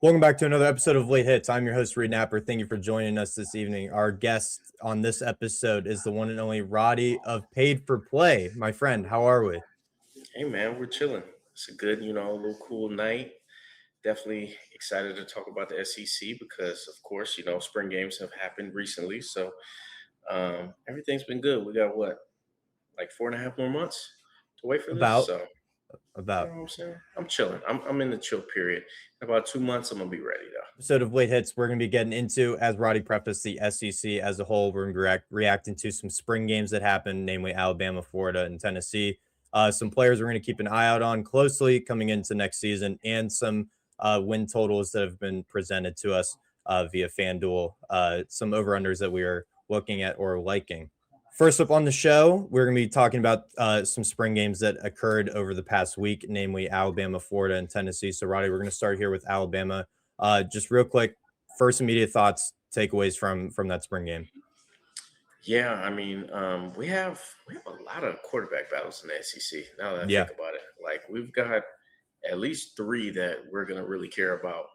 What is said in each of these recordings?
Welcome back to another episode of Late Hits. I'm your host, Reed Napper. Thank you for joining us this evening. Our guest on this episode is the one and only Roddy of Paid for Play. My friend, how are we? Hey man, we're chilling. It's a good, a little cool night. Definitely excited to talk about the SEC because, of course, spring games have happened recently. So everything's been good. We got what, like 4.5 more months to wait for this. About, So you know about what I'm saying? I'm chilling. I'm in the chill period. In about 2 months, I'm gonna be ready though. episode of Late Hits, we're going to be getting into, as Roddy prefaced, the SEC as a whole. We're going to be reacting to some spring games that happened, namely Alabama, Florida, and Tennessee. Some players we're going to keep an eye out on closely coming into next season, and some win totals that have been presented to us via FanDuel. Some over-unders that we are looking at or liking. First up on the show, we're going to be talking about some spring games that occurred over the past week, namely Alabama, Florida, and Tennessee. So, Roddy, we're going to start here with Alabama. Just real quick, first immediate thoughts, takeaways from that spring game. Yeah, we have a lot of quarterback battles in the SEC. Now that I Yeah, think about it, like we've got at least three that we're gonna really care about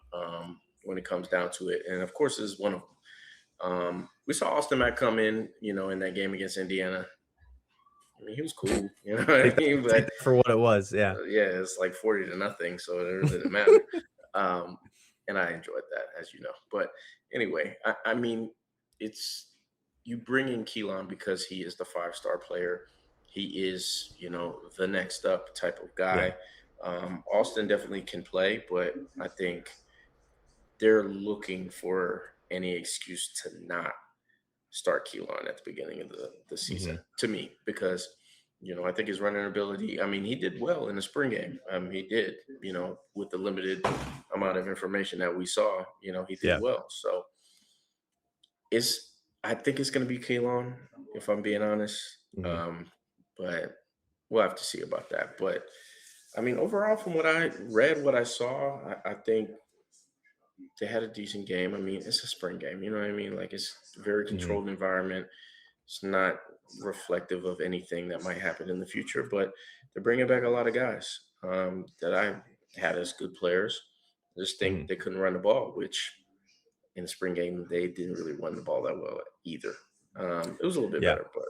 when it comes down to it, and of course, this is one of them. We saw Austin Mack come in, in that game against Indiana. I mean, he was cool, you know what I mean? take But that for what it was. Yeah. yeah, it's like 40-0, so it really didn't matter. Um, and I enjoyed that, as you know. But anyway, I mean, it's you bring in Keelan because he is the 5-star player. He is, the next up type of Yeah. guy. Austin definitely can play, but I think they're looking for any excuse to not start Keelan at the beginning of the season, Hmm. to me, because I think his running ability. I mean, he did well in the spring game. He did, with the limited amount of information that we saw. He did Yeah. well. So it's I think it's going to be Keelan, if I'm being honest. Hmm. But we'll have to see about that. But I mean, overall, from what I read, what I saw, I think they had a decent game. I mean, it's a spring game. You know what I mean? Like it's a very Hmm. controlled environment. It's not reflective of anything that might happen in the future, but they're bringing back a lot of guys that I had as good players. I just Hmm. think they couldn't run the ball, which in the spring game they didn't really run the ball that well either. It was a little bit Yeah. better, but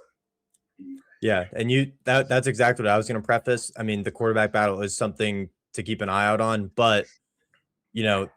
Yeah. And that's exactly what I was going to preface. I mean, the quarterback battle is something to keep an eye out on, but you know,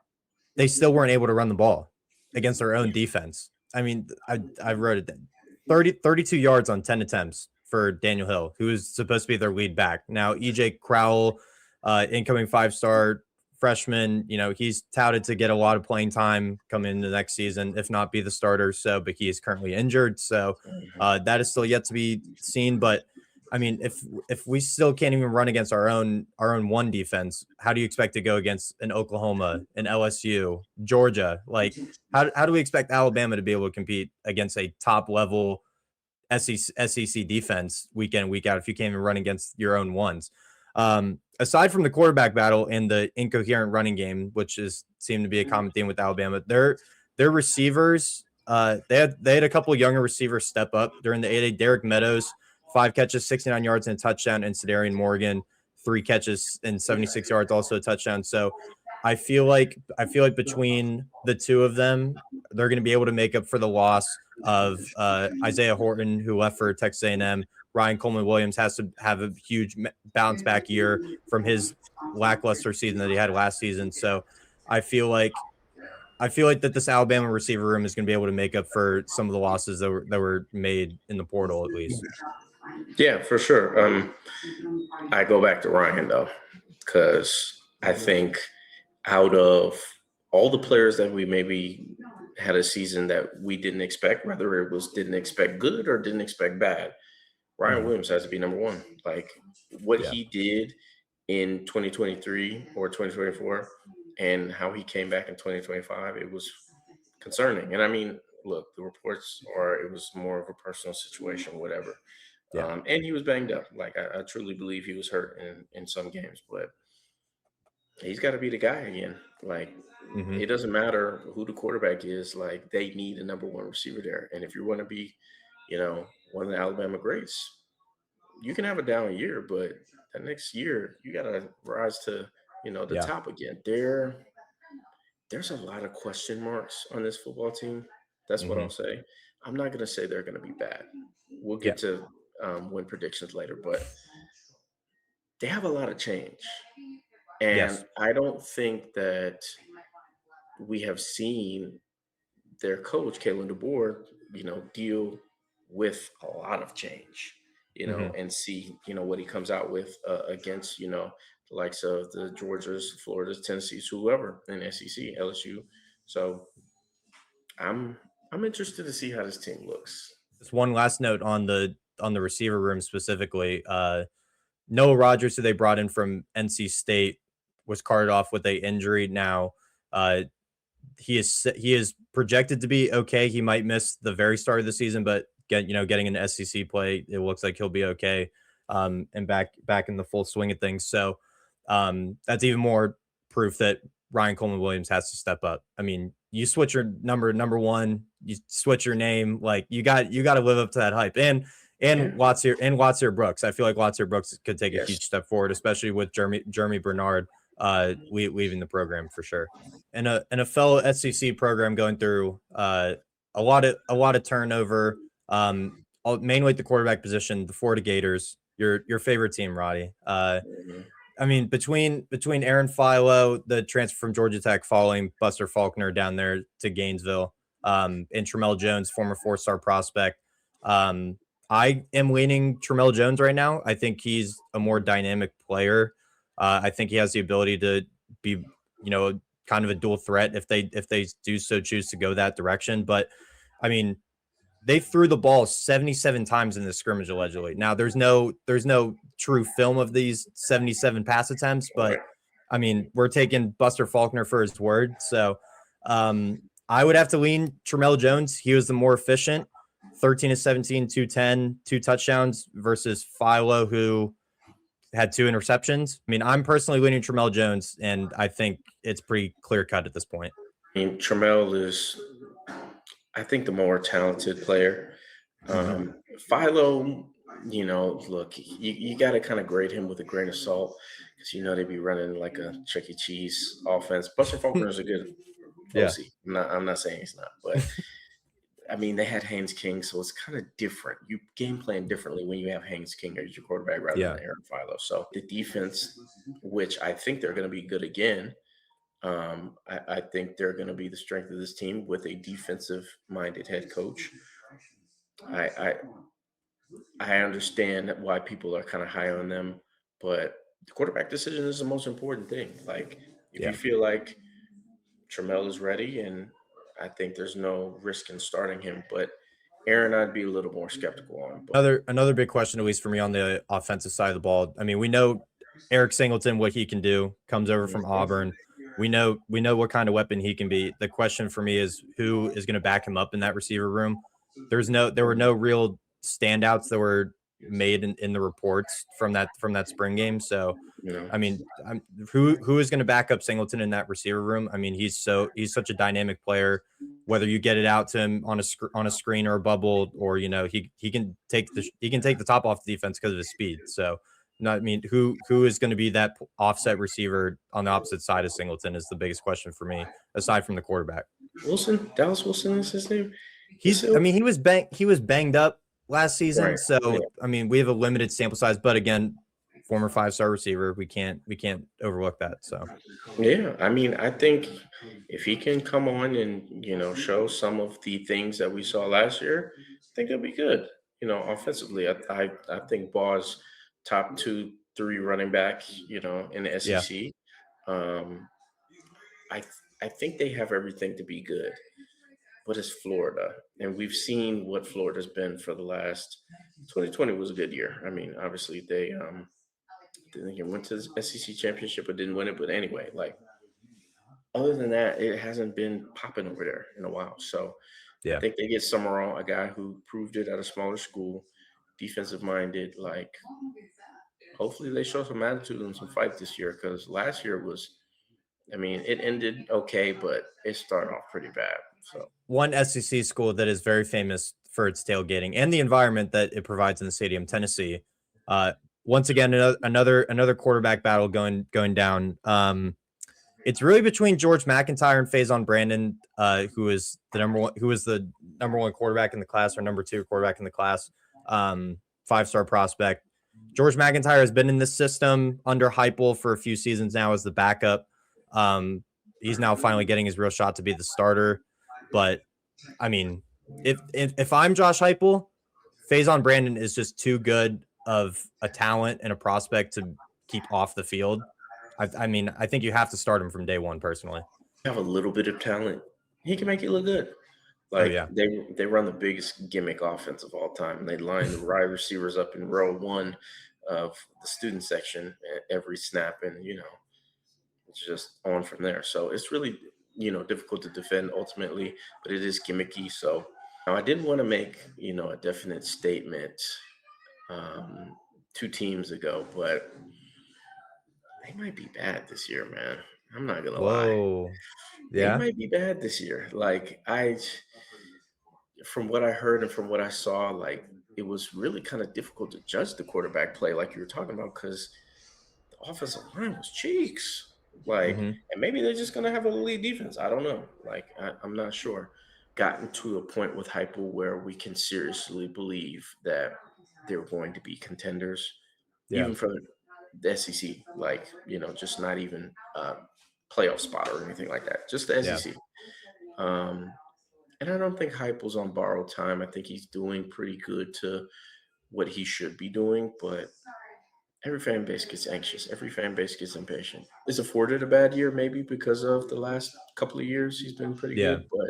they still weren't able to run the ball against their own defense. I mean, I wrote it down. 32 yards on 10 attempts for Daniel Hill, who is supposed to be their lead back. Now, EJ Crowell, incoming 5-star freshman, he's touted to get a lot of playing time coming into the next season, if not be the starter. So, but he is currently injured. So mhm. that is still yet to be seen. But I mean, if we still can't even run against our own one defense, how do you expect to go against an Oklahoma, an LSU, Georgia? Like, how do we expect Alabama to be able to compete against a top level SEC defense week in week out if you can't even run against your own ones? Aside from the quarterback battle and the incoherent running game, which is seemed to be a common theme with Alabama, their receivers. They had a couple of younger receivers step up during the 8A. Derek Meadows, 5 catches, 69 yards and a touchdown, and Sedarian Morgan, 3 catches and 76 yards, also a touchdown. So I feel like between the two of them, they're going to be able to make up for the loss of Isaiah Horton, who left for Texas A&M. Ryan Coleman Williams has to have a huge bounce back year from his lackluster season that he had last season. So I feel like that this Alabama receiver room is going to be able to make up for some of the losses that were made in the portal, at least. Yeah, for sure. I go back to Ryan though, because I think out of all the players that we maybe had a season that we didn't expect, whether it was didn't expect good or didn't expect bad, Ryan Mhm. Williams has to be number one. Like what Yeah, he did in 2023 or 2024 and how he came back in 2025, it was concerning. And I mean, look, the reports are it was more of a personal situation, whatever. yeah, And he was banged up. Like I truly believe he was hurt in some games, but he's got to be the guy again. Like hmm, it doesn't matter who the quarterback is. Like they need a number one receiver there. And if you want to be, one of the Alabama greats, you can have a down year, but the next year you got to rise to, the yeah, top again. They're there's a lot of question marks on this football team. That's what Hmm. I'll say. I'm not going to say they're going to be bad. We'll Yeah. get to win predictions later, but they have a lot of change. And Yes. I don't think that we have seen their coach, Kalen DeBoer, deal with a lot of change, Hmm. and see, what he comes out with against, the likes of the Georgias, Floridas, Tennessees, whoever in SEC, LSU. So I'm I'm interested to see how this team looks. Just one last note on the receiver room specifically. Noah Rogers, who they brought in from NC State, was carted off with a injury. Now, uh, he is projected to be okay. He might miss the very start of the season, but getting an SEC play, it looks like he'll be okay. And back in the full swing of things. So that's even more proof that Ryan Coleman Williams has to step up. I mean, you switch your number one, you switch your name, like you got to live up to that hype. And Yeah. Watson Brooks. I feel like Watson Brooks could take a Yes. huge step forward, especially with Jeremy Bernard leaving the program for sure. And a fellow SEC program going through a lot of turnover, mainly at the quarterback position. The Florida Gators, your favorite team, Roddy. Mhm. I mean, between Aaron Philo, the transfer from Georgia Tech, following Buster Faulkner down there to Gainesville, and Tramel Jones, former four-star prospect. Um, I am leaning Tramel Jones right now. I think he's a more dynamic player. I think he has the ability to be, kind of a dual threat if they do so choose to go that direction. But I mean, they threw the ball 77 times in the scrimmage allegedly. Now there's no true film of these 77 pass attempts, but Right. I mean, we're taking Buster Faulkner for his word. So I would have to lean Tramel Jones. He was the more efficient, 13 to 17, 210, two touchdowns versus Philo, who had two interceptions. I mean, I'm personally leaning Tramel Jones, and I think it's pretty clear cut at this point. I mean, Trammell is, I think, the more talented player. Hmm. Philo, look, you got to kind of grade him with a grain of salt because they be running like a Chuck E. Cheese offense. Buster Faulkner is a good Yeah. OC. I'm not saying he's not, but I mean they had Haynes King, so it's kind of different. You game plan differently when you have Haynes King as your quarterback rather Yeah. than Aaron Philo. So the defense, which I think they're going to be good again. I think they're going to be the strength of this team with a defensive-minded head coach. I, I I understand why people are kind of high on them, but the quarterback decision is the most important thing. Like, if you Yeah. feel like Trammell is ready, and I think there's no risk in starting him, but Aaron, I'd be a little more skeptical on. But Another big question, at least for me, on the offensive side of the ball. I mean, we know Eric Singleton, what he can do, comes over from Mhm. Auburn. We know what kind of weapon he can be. The question for me is who is going to back him up in that receiver room. There were no real standouts that were made in the reports from that spring game. So you know, I mean, who is going to back up Singleton in that receiver room? I mean, he's such a dynamic player. Whether you get it out to him on a screen or a bubble, or he can take the top off the defense because of his speed. So, no, I mean, who is going to be that offset receiver on the opposite side of Singleton is the biggest question for me, aside from the quarterback. Wilson, Dallas Wilson is his name. He's I still mean, he was banged up last season, right. Yeah. so I mean, we have a limited sample size, but again, former five-star receiver, we can't overlook that. So. Yeah, I mean, I think if he can come on and show some of the things that we saw last year, I think it'll be good. Offensively, I think Ball's top two, three running back, in the Yeah. SEC. Um, I I think they have everything to be good, but it's Florida, and we've seen what Florida's been for the last. 2020 was a good year. I mean, obviously they went to the SEC championship but didn't win it. But anyway, like other than that, it hasn't been popping over there in a while. So I Yeah. think they get Summerall, a guy who proved it at a smaller school, defensive minded. Like, hopefully they show some attitude and some fight this year because last year was, I mean, it ended okay, but it started off pretty bad. So, One SEC school that is very famous for its tailgating and the environment that it provides in the stadium, Tennessee. Once again, another quarterback battle going down. It's really between George McIntyre and Faison Brandon, who was the number one quarterback in the class or number two quarterback in the class, 5-star prospect. George McIntyre has been in this system under Heupel for a few seasons now as the backup. He's now finally getting his real shot to be the starter. But I mean, if I'm Josh Heupel, Faison Brandon is just too good of a talent and a prospect to keep off the field. I mean, I think you have to start him from day one, personally. Have a little bit of talent, he can make you look good. Oh Like yeah. they run the biggest gimmick offense of all time. They line the wide receivers up in row one of the student section at every snap, and it's just on from there. So it's really difficult to defend ultimately, but it is gimmicky. So now I didn't want to make a definite statement um, 2 teams ago, but they might be bad this year, man. I'm not gonna lie. Whoa. They Yeah. might be bad this year. Like from what I heard and from what I saw, like it was really kind of difficult to judge the quarterback play, like you were talking about, because the offensive line was cheeks. Like, Hmm. and maybe they're just gonna have a elite defense. I don't know. Like, I'm not sure. Gotten to a point with Heupel where we can seriously believe that they're going to be contenders, Yeah. even for the SEC. Like, just not even playoff spot or anything like that. Just the Yeah. SEC. Um, and I don't think Heupel's on borrowed time. I think he's doing pretty good to what he should be doing, but every fan base gets anxious. Every fan base gets impatient. Is afforded a bad year, maybe because of the last couple of years he's been pretty Yeah. good, but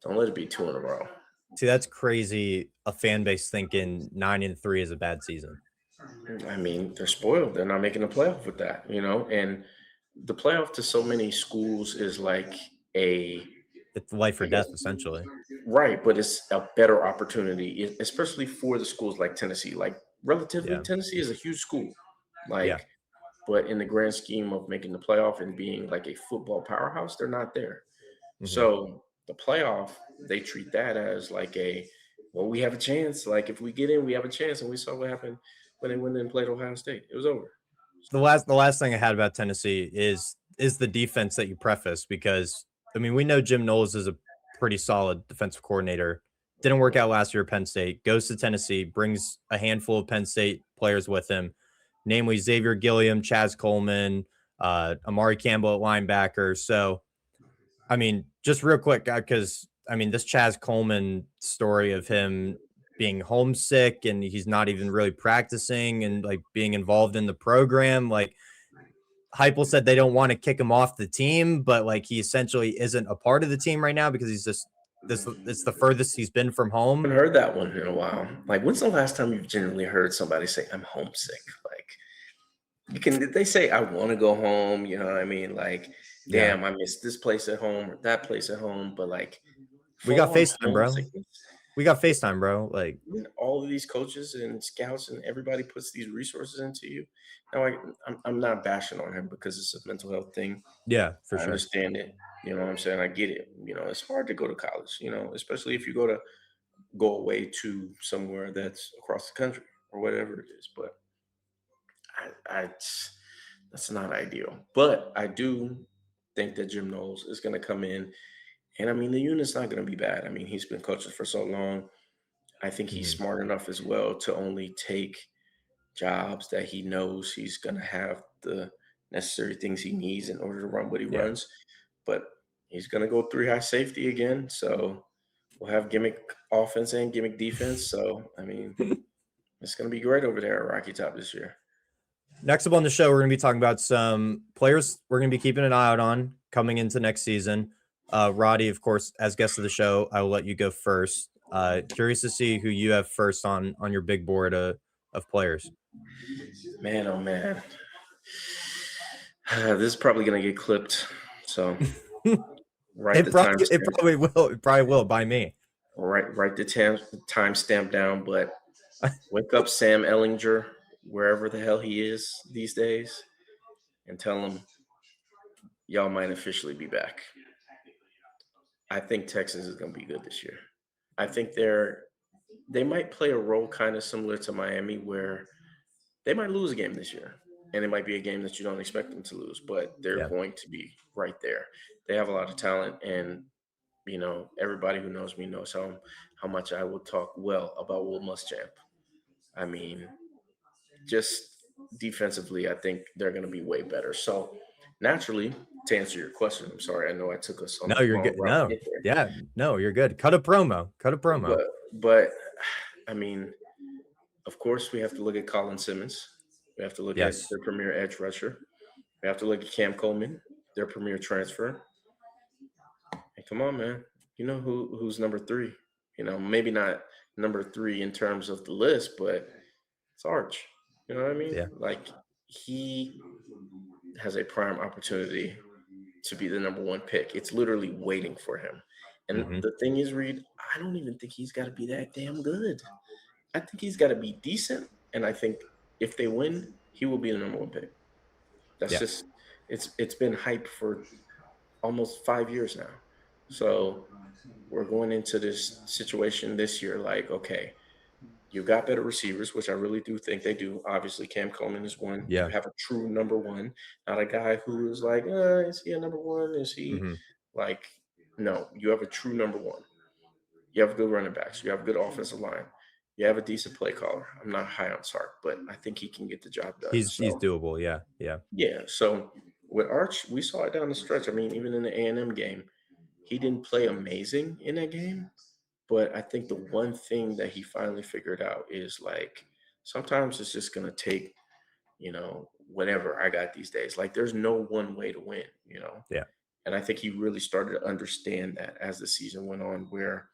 don't let it be 2 in a row. See, that's crazy. A fan base thinking 9-3 is a bad season. I mean, they're spoiled. They're not making the playoff with that, and the playoff to so many schools is like a, It's life or I guess, death, essentially. right, but it's a better opportunity, especially for the schools like Tennessee. Like, relatively, Yeah. Tennessee is a huge school. Yeah. Like, but in the grand scheme of making the playoff and being like a football powerhouse, they're not there. Hmm. So the playoff, they treat that as like well, we have a chance. Like, if we get in, we have a chance. And we saw what happened when they went in and played Ohio State. It was over. The last thing I had about Tennessee is the defense that you preface, because I mean, we know Jim Knowles is a pretty solid defensive coordinator. Didn't work out last year at Penn State. Goes to Tennessee, brings a handful of Penn State players with him, namely Xavier Gilliam, Chaz Coleman, Amari Campbell at linebacker. So I mean, just real quick, because I mean, this Chaz Coleman story of him being homesick and he's not even really practicing and like being involved in the program. Like Heupel said they don't want to kick him off the team, but like he essentially isn't a part of the team right now because he's just this. It's the furthest he's been from I home. haven't heard that one in a while. Like, when's the last time you've genuinely heard somebody say, "I'm homesick"? Like, they say, "I want to go home." You know what I mean? Like, Yeah, damn, I miss this place at home or that place at home. But like, we full got on FaceTime, bro. homesickness. We got FaceTime, bro. Like, When all of these coaches and scouts and everybody puts these resources into you. Now, I'm not bashing on him because it's a mental health thing. yeah, for I sure. understand it. You know what I'm saying? I get it. It's hard to go to college. Especially if you go away to somewhere that's across the country or whatever it is. But that's not ideal. But I do think that Jim Knowles is going to come in, and I mean the unit's not going to be bad. I mean he's been coaching for so long. I think he's Hmm. smart enough as well to only take jobs that he knows he's going to have the necessary things he needs in order to run what he Yeah. runs. But he's going to go 3 high safety again. So we'll have gimmick offense and gimmick defense. So, I mean, it's going to be great over there at Rocky Top this year. Next up on the show, we're going to be talking about some players we're going to be keeping an eye out on coming into next season. Roddy, of course, as guest of the show, I will let you go first. Curious to see who you have first on your big board of players. Man, oh man. This is probably going to get clipped. So write It the probably it timestamp. probably will. It probably will by me. Write the timestamp down. But wake up Sam Ellinger, wherever the hell he is these days, and tell him y'all might officially be back. I think Texas is going to be good this year. I think they might play a role kind of similar to Miami, where they might lose a game this year. and it might be a game that you don't expect them to lose, but they're Yeah. going to be right there. They have a lot of talent, and everybody who knows me knows how much I will talk well about Will Muschamp. I mean, just defensively, I think they're going to be way better. So naturally, to answer your question, I'm sorry, I know I took us on No, a you're long good. route to No. get there, Yeah. No, you're good. Cut a promo. Cut a promo. but I mean, of course, we have to look at Colin Simmons. We have to look at Yes. their premier edge rusher. We have to look at Cam Coleman, their premier transfer. And come on, man. You know who's number three? Maybe not number three in terms of the list, but it's Arch. You know what I mean? Yeah. Like he has a prime opportunity to be the number one pick. It's literally waiting for him. And Hmm. the thing is, Reed, I don't even think he's got to be that damn good. I think he's got to be decent. And I think if they win, he will be the number one pick. That's Yeah. just it's been hype for almost 5 years now. So we're going into this situation this year like, okay, you got better receivers, which I really do think they do. Obviously, Cam Coleman is one. You Yeah. have a true number one, not a guy who is like, is he a number one? Is he Hmm. like, no, you have a true number one. You have good running backs. You have good offensive line. You have a decent play caller. I'm not high on Sark, but I think he can get the job done. He's So doable. Yeah. Yeah. yeah. So with Arch, we saw it down the stretch. I mean, even in the A&M game, he didn't play amazing in that game. But I think the one thing that he finally figured out is like sometimes it's just gonna take, whatever I got these days. Like there's no one way to win. Yeah. And I think he really started to understand that as the season went on, where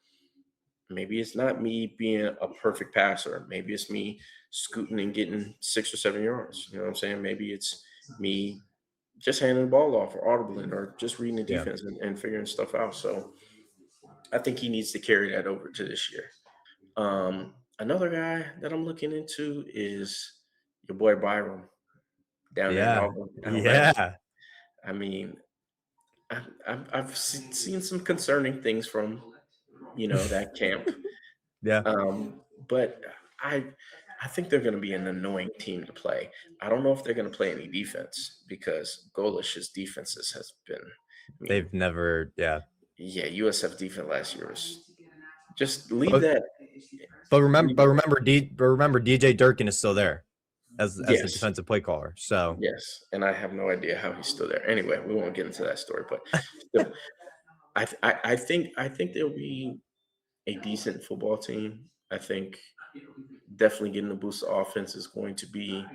maybe it's not me being a perfect passer. Maybe it's me scooting and getting 6 or 7 yards. You know what I'm saying? Maybe it's me just handing the ball off or audibling or just reading the Yeah. defense and figuring stuff out. So I think he needs to carry that over to this year. Another guy that I'm looking into is your boy Byram down there in Yeah. Alabama. Yeah. I mean, I've seen some concerning things from that camp. Yeah. But I I think they're going to be an annoying team to play. I don't know if they're going to play any defense because Golish's defenses has been. I mean, They've never. Yeah. yeah, USF defense last year was just leave But that. but remember Leave but that. remember but remember DJ Durkin is still there as the Yes, defensive play caller. So yes, and I have no idea how he's still there. Anyway, we won't get into that story, but still, I think they'll be a decent football team. I think definitely getting the boost of offense is going to be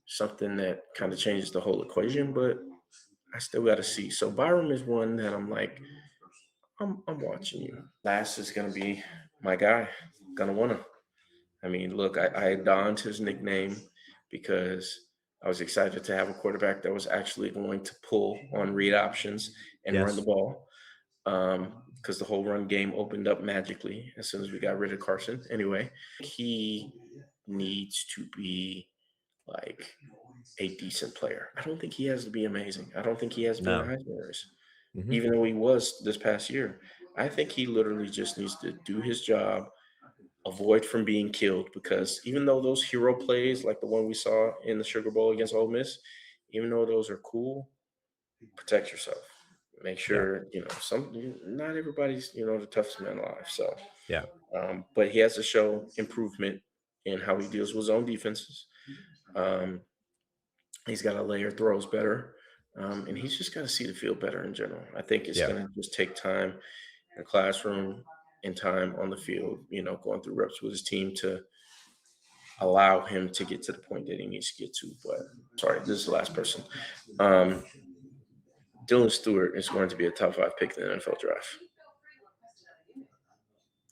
something that kind of changes the whole equation, but I still got to see. So Byram is one that I'm like, I'm watching you. Last is gonna be my guy, gonna wanna. I mean, look, I donned his nickname because I was excited to have a quarterback that was actually going to pull on read options and run the yes. ball. Because the whole run game opened up magically as soon as we got rid of Carson. Anyway, he needs to be like a decent player. I don't think he has to be amazing. I don't think he has to be in the No. Heisman race, Hmm. even though he was this past year. I think he literally just needs to do his job, avoid from being killed, because even though those hero plays, like the one we saw in the Sugar Bowl against Ole Miss, even though those are cool, protect yourself. Make Yeah. sure not everybody's the toughest man alive. So, Yeah. but he has to show improvement in how he deals with his own defenses. Um, he's got to layer throws better, and he's just got to see the field better in general. I think it's Yeah. going to just take time in the classroom and time on the field. Going through reps with his team to allow him to get to the point that he needs to get to. But sorry, this is the last person. Um, Dylan Stewart is going to be a top 5 pick in the NFL draft.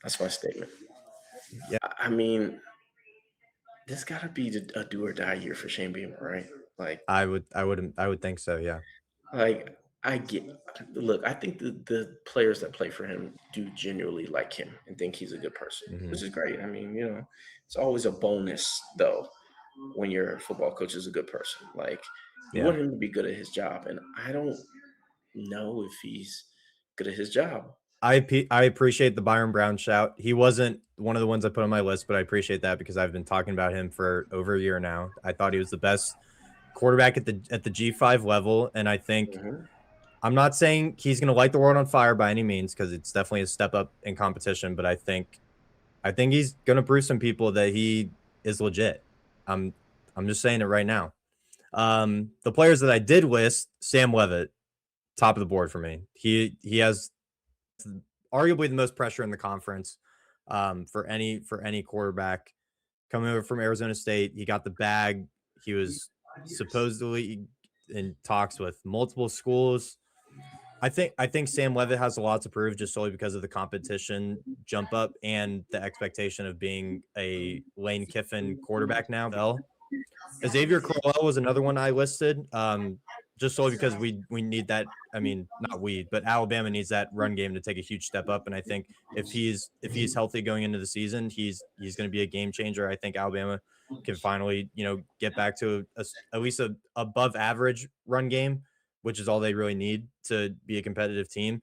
That's my statement. Yeah. I mean, this got to be a do or die year for Shane Beamer, right? Like, I would think so. Yeah. like I get. Look, I think the players that play for him do genuinely like him and think he's a good person, Hmm. which is great. I mean, it's always a bonus though when your football coach is a good person. Like, you Yeah. want him to be good at his job, and I don't know if he's good at his job. I appreciate the Byron Brown shout. He wasn't one of the ones I put on my list, but I appreciate that because I've been talking about him for over a year now. I thought he was the best quarterback at the G5 level, and I think Mhm. I'm not saying he's going to light the world on fire by any means because it's definitely a step up in competition, but I think he's going to prove some people that he is legit. I'm I'm just saying it right now. The players that I did list, Sam Levitt, top of the board for me. He has arguably the most pressure in the conference for any quarterback coming over from Arizona State. He got the bag. He was supposedly in talks with multiple schools. I think Sam Levitt has a lot to prove just solely because of the competition jump up and the expectation of being a Lane Kiffin quarterback now. Xavier Crowell was another one I listed, just solely because we need that. I mean, not we, but Alabama needs that run game to take a huge step up. And I think if he's healthy going into the season, he's going to be a game changer. I think Alabama can finally get back to at least a above average run game, which is all they really need to be a competitive team.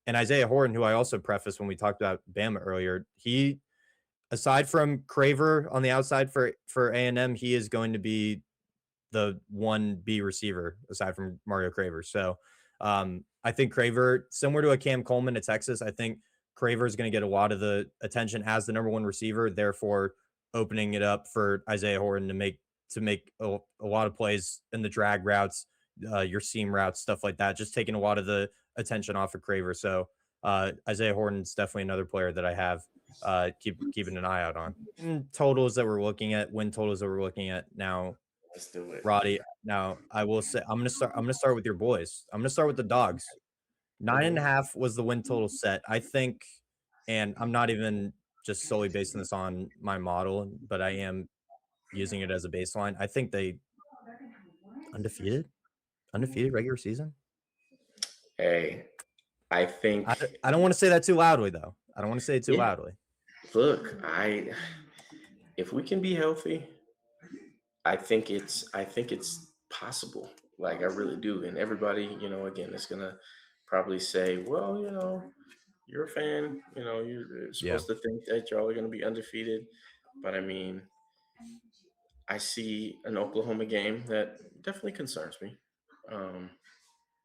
And Isaiah Horton, who I also prefaced when we talked about Bama earlier, he aside from Craver on the outside for A&M, he is going to be the 1B receiver aside from Mario Craver. So I think Craver, similar to a Cam Coleman at Texas, I think Craver is going to get a lot of the attention as the number one receiver, therefore opening it up for Isaiah Horton to make a lot of plays in the drag routes, your seam routes, stuff like that, just taking a lot of the attention off of Craver. So Isaiah Horton's definitely another player that I have keeping an eye out on. Totals that we're looking at, win totals that we're looking at now, Let's do it. Roddy. Now I will say I'm gonna start with your boys. I'm gonna start with the dogs. Nine and a Mhm. half was the win total set. I think, and I'm not even just solely basing this on my model, but I am using it as a baseline. I think they undefeated, undefeated regular season. Hey, I think, I don't want to say that too loudly though. I don't want to say it too yeah. loudly. Look, I if we can be healthy, I think it's possible. Like I really do. And everybody, again, is gonna probably say, well, you're a fan, you're Yeah. supposed to think that y'all are gonna be undefeated. But I mean, I see an Oklahoma game that definitely concerns me. Um,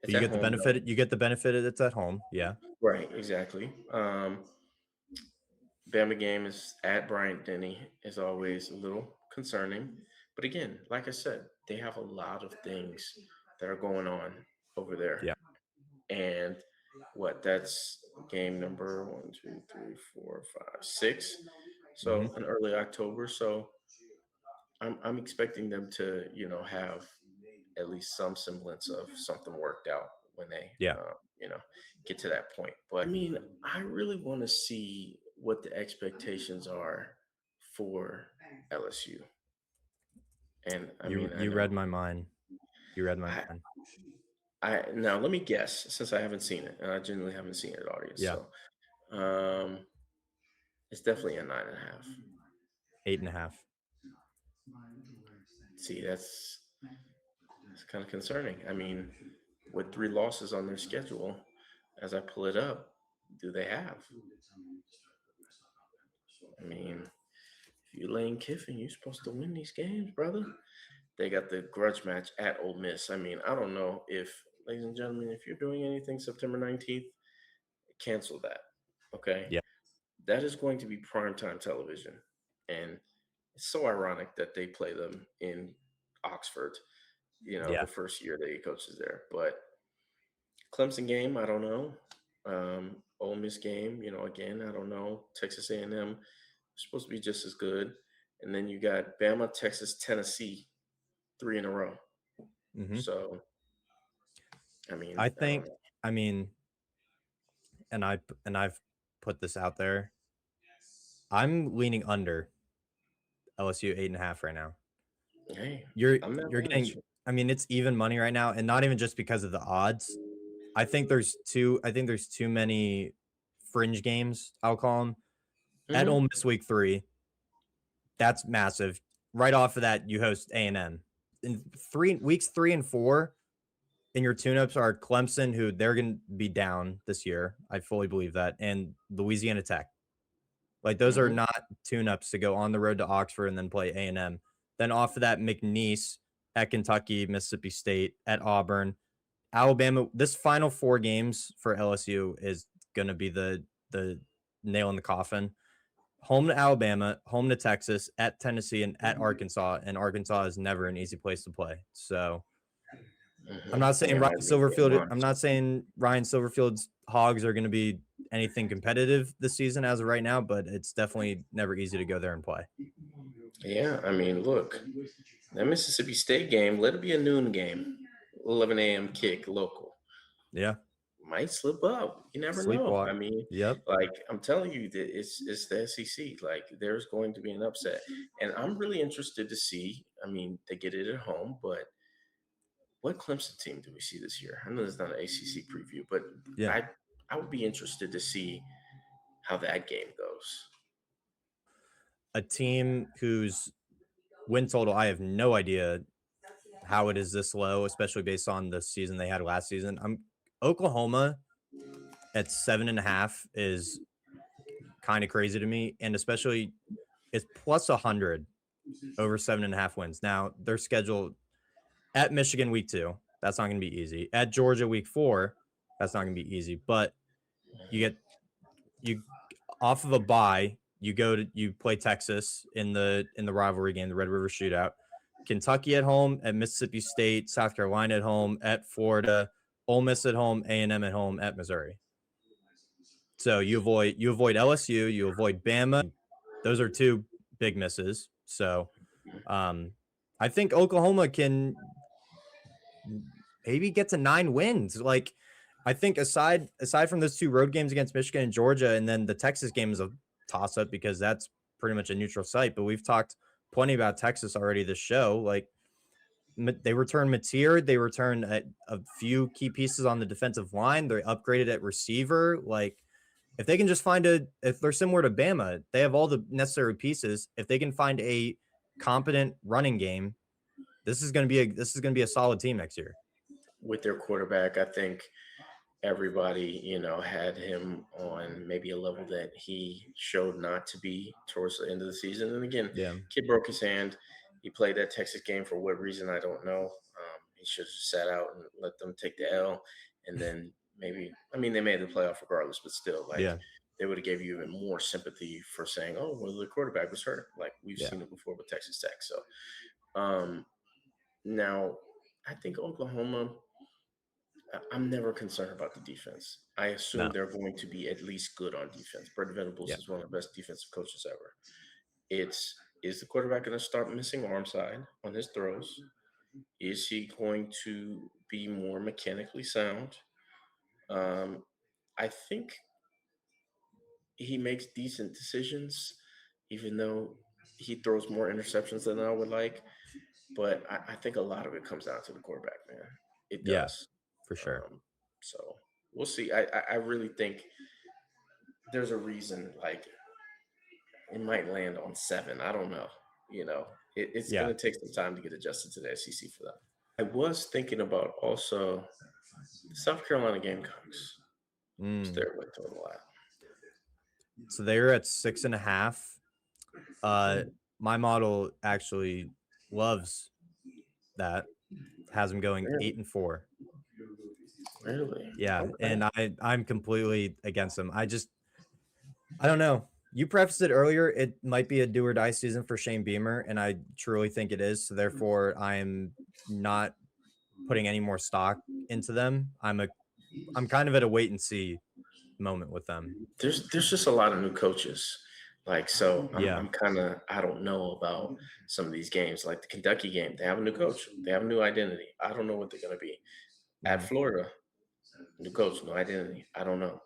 But it's at home though. you get the benefit it's at home. Yeah. Right, exactly. Bama game is at Bryant Denny is always a little concerning. But again, like I said, they have a lot of things that are going on over there. Yeah. And that's game number one, two, three, four, five, six. Hmm. So an early October. So I'm expecting them to, have at least some semblance of something worked out when they, Yeah. get to that point. But I mean, I really want to see what the expectations are for LSU. And I mean, I You read know my mind. You read my I, mind. I now let me guess since I haven't seen it, and I genuinely haven't seen it, audience. Yeah. So, um, it's definitely a 9.5. 8.5. See, that's kind of concerning. I mean, with three losses on their schedule, as I pull it up, do they have? I mean, if you Lane Kiffin, you're supposed to win these games, brother. They got the grudge match at Ole Miss. I mean, I don't know if, ladies and gentlemen, if you're doing anything September 19th, cancel that. Okay. Yeah. That is going to be primetime television. And it's so ironic that they play them in Oxford, Yeah. the first year that he coaches there. But Clemson game, I don't know. Ole Miss game, again, I don't know. Texas A&M supposed to be just as good. And then you got Bama, Texas, Tennessee, three in a row. Hmm. So, I I mean, I don't think, know. I mean, I've put this out there. I'm leaning under LSU 8.5 right now. Hey, I'm not You're mad at getting, you. I mean, it's even money right now, and not even just because of the odds. I think there's too many fringe games, I'll call them. At Ole Hmm. Miss week 3, that's massive. Right off of that, you host A&M. In 3 and 4, and your tune-ups are Clemson, who they're going to be down this year. I fully believe that, and Louisiana Tech. Like those are Hmm. not tune-ups to go on the road to Oxford and then play A&M. Then off of that, McNeese. at Kentucky, Mississippi State, at Auburn, Alabama. This final 4 games for LSU is going to be the nail in the coffin. Home to Alabama, home to Texas, at Tennessee, and at Arkansas. And Arkansas is never an easy place to play. So I'm not saying Ryan Silverfield. I'm not saying Ryan Silverfield's Hogs are going to be anything competitive this season as of right now, but it's definitely never easy to go there and play. Yeah, I mean, look, that Mississippi State game, let it be a noon game, 11 a.m. kick local. Yeah. Might slip up. You never know. I mean, yep. like I'm telling you that it's the SEC. Like there's going to be an upset. And I'm really interested to see. I mean, they get it at home, but what Clemson team do we see this year? I know it's not an ACC preview, but Yeah. I would be interested to see how that game goes. A team whose win total, I have no idea how it is this low, especially based on the season they had last season. Oklahoma at 7.5 is kind of crazy to me, and especially it's plus 100 over 7.5 wins. Now they're scheduled at Michigan week 2. That's not going to be easy. At Georgia week 4. That's not going to be easy. But you off of a bye. You play Texas in the rivalry game, the Red River Shootout. Kentucky at home, at Mississippi State, South Carolina at home, at Florida, Ole Miss at home, A&M at home, at Missouri. So you avoid LSU, you avoid Bama. Those are 2 big misses. So I think Oklahoma can maybe get to 9 wins. Like I think aside from those 2 road games against Michigan and Georgia, and then the Texas game is a toss up because that's pretty much a neutral site. But we've talked plenty about Texas already this show. Like they return Mateer, they return a few key pieces on the defensive line. They're upgraded at receiver. Like if they can just if they're similar to Bama, they have all the necessary pieces. If they can find a competent running game, this is going to be a solid team next year. With their quarterback, I think everybody, had him on maybe a level that he showed not to be towards the end of the season. And again, kid broke his hand. He played that Texas game for what reason, I don't know. He should have sat out and let them take the L. And then maybe, they made the playoff regardless, but still, they would have gave you even more sympathy for saying, oh, well, the quarterback was hurt. Like we've seen it before with Texas Tech. So now I think Oklahoma, I'm never concerned about the defense. I assume they're going to be at least good on defense. Brett Venables is one of the best defensive coaches ever. Is the quarterback going to start missing arm side on his throws? Is he going to be more mechanically sound? I think he makes decent decisions, even though he throws more interceptions than I would like. But I think a lot of it comes down to the quarterback, man. It does. For sure. So we'll see. I really think there's a reason, like, it might land on 7. I don't know. It's going to take some time to get adjusted to the SEC for that. I was thinking about also the South Carolina Gamecocks. Their win total at. So they're at 6.5. My model actually loves that. Has them going 8-4. Really? Yeah, okay. And I'm completely against them. I don't know. You prefaced it earlier. It might be a do or die season for Shane Beamer, and I truly think it is. So therefore, I'm not putting any more stock into them. I'm kind of at a wait and see moment with them. There's just a lot of new coaches. Like, so I'm kind of, I don't know about some of these games. Like the Kentucky game, they have a new coach. They have a new identity. I don't know what they're going to be. At Florida, new coach, no identity. I don't know.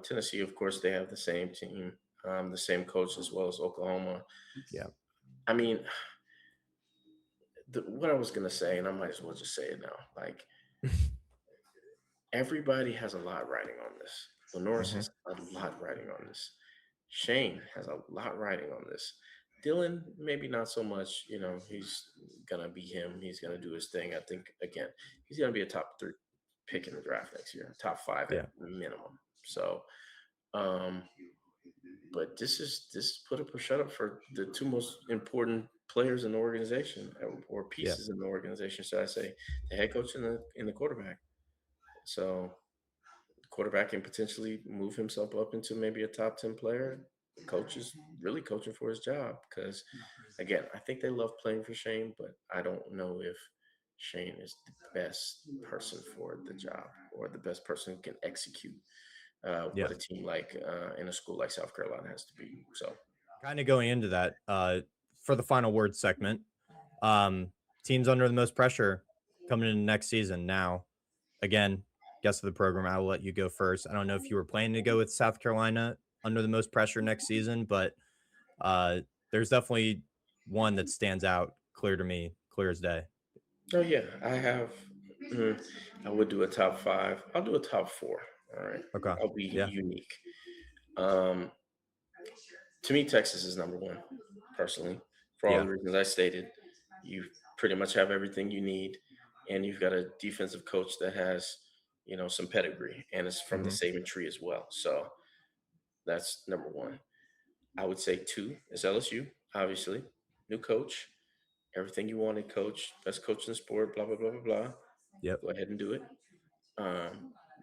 Tennessee, of course, they have the same team, the same coach as well as Oklahoma. Yeah. I mean, what I was going to say, and I might as well just say it now, like everybody has a lot riding on this. Lenoris has a lot riding on this. Shane has a lot riding on this. Dylan, maybe not so much. He's going to be him. He's going to do his thing. I think, again, he's going to be a top 3 pick in the draft next year, top 5 at minimum. So, but this put up or shut up for the 2 most important players in the organization or Yeah. pieces in the organization, should I say, the head coach and the quarterback. So quarterback can potentially move himself up into maybe a top 10 player. The coach is really coaching for his job because, again, I think they love playing for Shane, but I don't know if Shane is the best person for the job or the best person who can execute what Yeah. a team like in a school like South Carolina has to be. So, Kind of going into that, for the final word segment, teams under the most pressure coming into next season. Now, again, guest of the program, I will let you go first. I don't know if you were planning to go with South Carolina under the most pressure next season, but uh, there's definitely one that stands out clear to me, clear as day. oh, yeah, I have. mm, I would do a top five. I'll do a top four. All right. Okay. I'll be Yeah. unique. Um, to me, Texas is number one, personally, for all the Yeah. reasons I stated. You pretty much have everything you need, and you've got a defensive coach that has, some pedigree, and it's from the Hmm. Saban tree as well. So that's number one. I would say two is LSU, obviously. New coach, everything you wanted, coach, best coach in the sport, blah, blah, blah, blah, blah. Yep. Go ahead and do it.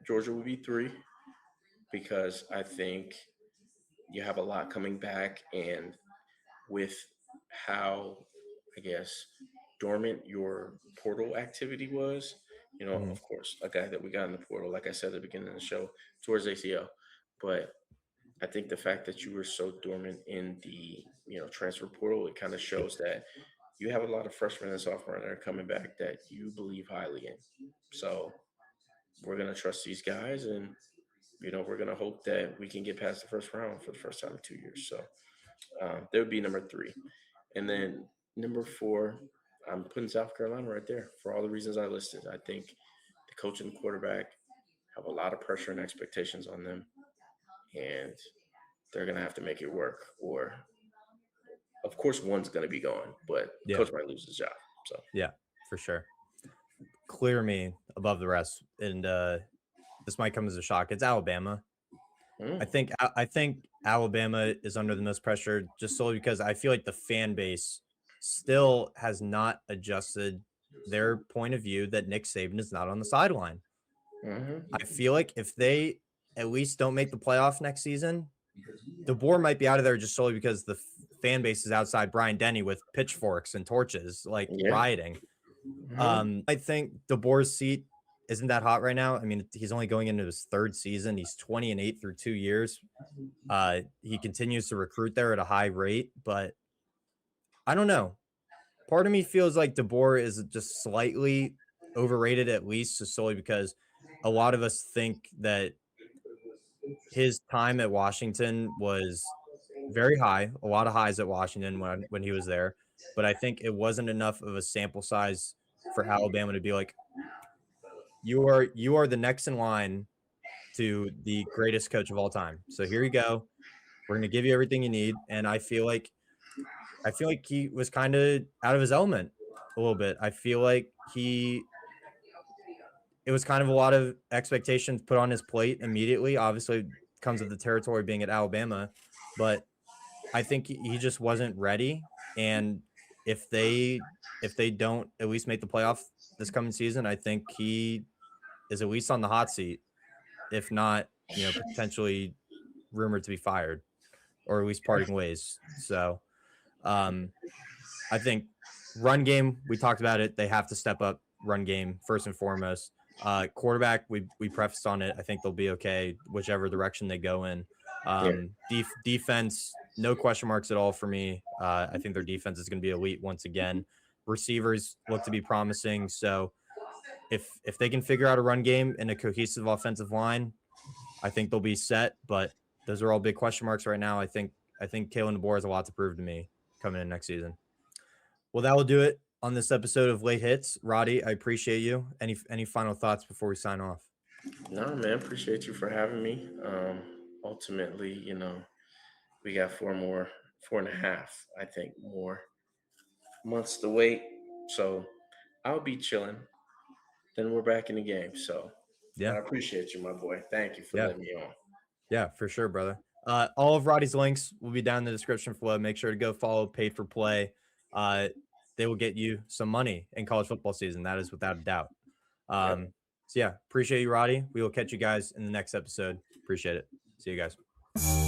Georgia would be three because I think you have a lot coming back, and with how, I guess, dormant your portal activity was. Hmm. Of course, a guy that we got in the portal, like I said at the beginning of the show, towards ACL. But I think the fact that you were so dormant in the transfer portal, it kind of shows that you have a lot of freshmen and sophomore that are coming back that you believe highly in. So we're gonna trust these guys, and we're gonna hope that we can get past the first round for the first time in 2 years. So that would be number three. And then number four, I'm putting South Carolina right there for all the reasons I listed. I think the coach and the quarterback have a lot of pressure and expectations on them, and they're going to have to make it work. Or, of course, one's going to be gone, but Yeah. coach might lose his job. So, Yeah. For sure. Clear me above the rest, and this might come as a shock. It's Alabama. mm, I think Alabama is under the most pressure just solely because I feel like the fan base still has not adjusted their point of view that Nick Saban is not on the sideline. I hmm feel like if they at least don't make the playoff next season, the board might be out of there just solely because the fan base is outside Brian Denny with pitchforks and torches, like yeah, rioting. hmm I think DeBoer's seat isn't that hot right now. I mean, he's only going into his third season. He's 20-8 through 2 years. He continues to recruit there at a high rate, but I don't know. Part of me feels like DeBoer is just slightly overrated, at least just solely because a lot of us think that his time at Washington was very high, a lot of highs at Washington when he was there, but I think it wasn't enough of a sample size for Alabama to be like, you are the next in line to the greatest coach of all time. So here you go. We're gonna give you everything you need. And I feel like he was kind of out of his element a little bit. I feel like it was kind of a lot of expectations put on his plate immediately. Obviously, it comes with the territory being at Alabama, but I think he just wasn't ready. And if they if they don't at least make the playoff this coming season, I think he is at least on the hot seat, if not, potentially rumored to be fired or at least parting ways. So um, I think run game, we talked about it. They have to step up run game first and foremost. Quarterback, we prefaced on it. I think they'll be okay, whichever direction they go in. yeah, Defense, no question marks at all for me. I think their defense is going to be elite once again. Receivers look to be promising. So if they can figure out a run game and a cohesive offensive line, I think they'll be set. But those are all big question marks right now. I think Kalen DeBoer has a lot to prove to me coming in next season. Well, that will do it on this episode of Late Hits. Roddy, I appreciate you. Any final thoughts before we sign off? no, man, appreciate you for having me. Ultimately, we got 4.5, I think, more months to wait. So I'll be chilling. Then we're back in the game. So I Yeah, appreciate you, my boy. Thank you for yeah, letting me on. yeah, for sure, brother. All of Roddy's links will be down in the description below. Make sure to go follow Paid for Play. they will get you some money in college football season. That is without a doubt. Yep. So yeah, appreciate you, Roddy. We will catch you guys in the next episode. Appreciate it. See you guys.